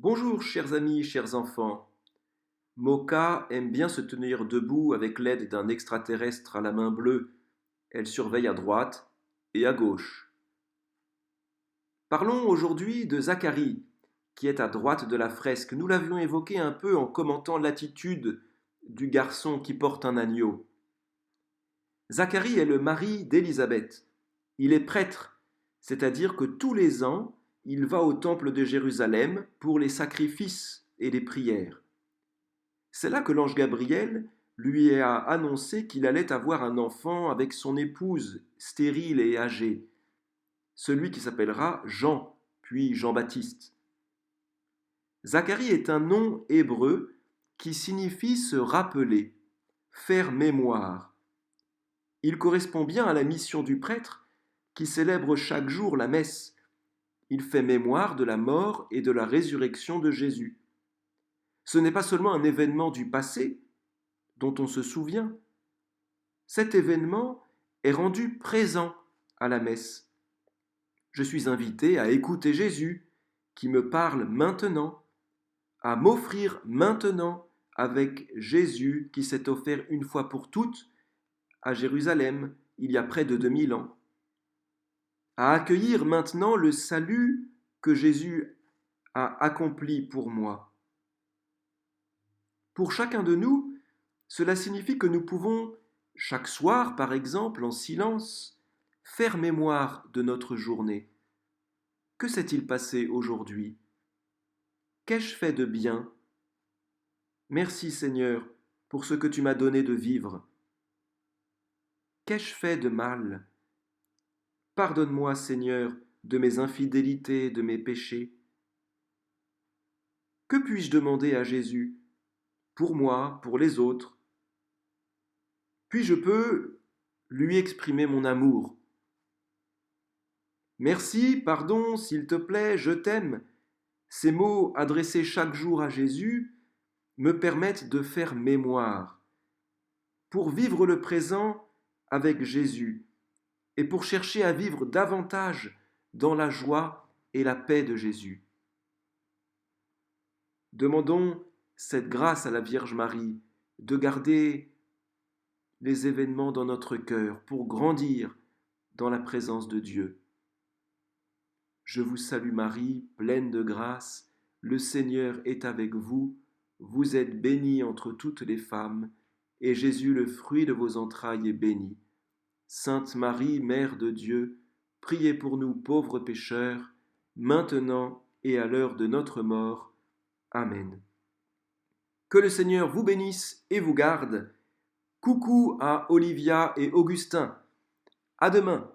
Bonjour chers amis, chers enfants. Moka aime bien se tenir debout avec l'aide d'un extraterrestre à la main bleue. Elle surveille à droite et à gauche. Parlons aujourd'hui de Zacharie, qui est à droite de la fresque. Nous l'avions évoqué un peu en commentant l'attitude du garçon qui porte un agneau. Zacharie est le mari d'Élisabeth. Il est prêtre, c'est-à-dire que tous les ans, il va au temple de Jérusalem pour les sacrifices et les prières. C'est là que l'ange Gabriel lui a annoncé qu'il allait avoir un enfant avec son épouse, stérile et âgée, celui qui s'appellera Jean, puis Jean-Baptiste. Zacharie est un nom hébreu qui signifie se rappeler, faire mémoire. Il correspond bien à la mission du prêtre qui célèbre chaque jour la messe. Il fait mémoire de la mort et de la résurrection de Jésus. Ce n'est pas seulement un événement du passé dont on se souvient. Cet événement est rendu présent à la messe. Je suis invité à écouter Jésus qui me parle maintenant, à m'offrir maintenant avec Jésus qui s'est offert une fois pour toutes à Jérusalem il y a près de 2000 ans, à accueillir maintenant le salut que Jésus a accompli pour moi. Pour chacun de nous, cela signifie que nous pouvons, chaque soir par exemple, en silence, faire mémoire de notre journée. Que s'est-il passé aujourd'hui? Qu'ai-je fait de bien? Merci Seigneur pour ce que tu m'as donné de vivre. Qu'ai-je fait de mal? Pardonne-moi Seigneur de mes infidélités, de mes péchés. Que puis-je demander à Jésus, pour moi, pour les autres? Puis je peux lui exprimer mon amour. Merci, pardon, s'il te plaît, je t'aime. Ces mots adressés chaque jour à Jésus me permettent de faire mémoire, pour vivre le présent avec Jésus et pour chercher à vivre davantage dans la joie et la paix de Jésus. Demandons cette grâce à la Vierge Marie de garder les événements dans notre cœur pour grandir dans la présence de Dieu. Je vous salue Marie, pleine de grâce, le Seigneur est avec vous, vous êtes bénie entre toutes les femmes, et Jésus, le fruit de vos entrailles, est béni. Sainte Marie, Mère de Dieu, priez pour nous pauvres pécheurs, maintenant et à l'heure de notre mort. Amen. Que le Seigneur vous bénisse et vous garde. Coucou à Olivia et Augustin. À demain.